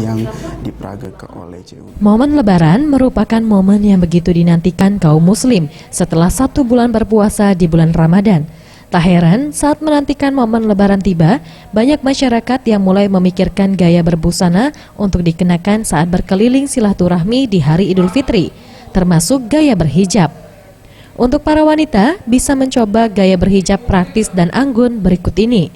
yang diperagakan oleh CU. Momen Lebaran merupakan momen yang begitu dinantikan kaum muslim setelah 1 bulan berpuasa di bulan Ramadan. Tak heran saat menantikan momen Lebaran tiba, banyak masyarakat yang mulai memikirkan gaya berbusana untuk dikenakan saat berkeliling silaturahmi di hari Idul Fitri, termasuk gaya berhijab. Untuk para wanita, bisa mencoba gaya berhijab praktis dan anggun berikut ini.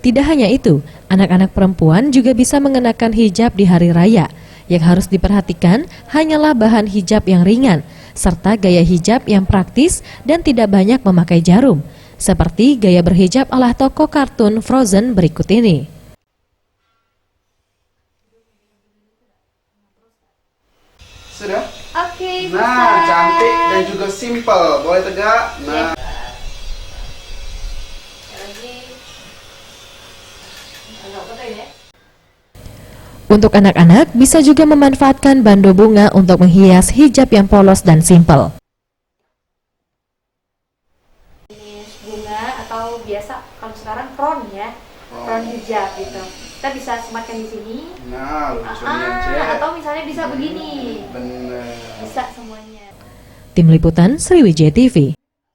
Tidak hanya itu, anak-anak perempuan juga bisa mengenakan hijab di hari raya. Yang harus diperhatikan hanyalah bahan hijab yang ringan, serta gaya hijab yang praktis dan tidak banyak memakai jarum, seperti gaya berhijab ala tokoh kartun Frozen berikut ini. Sudah? Oke, Nah, cantik dan juga simple. Boleh tegak? Nah. Untuk anak-anak, bisa juga memanfaatkan bando bunga untuk menghias hijab yang polos dan simpel. Jenis bunga atau biasa kalau sekarang crown ya, crown hijab gitu. Kita bisa sematkan di sini. Nah, lucunya atau misalnya bisa begini. Bener. Bisa semuanya. Tim Liputan Sriwijaya TV.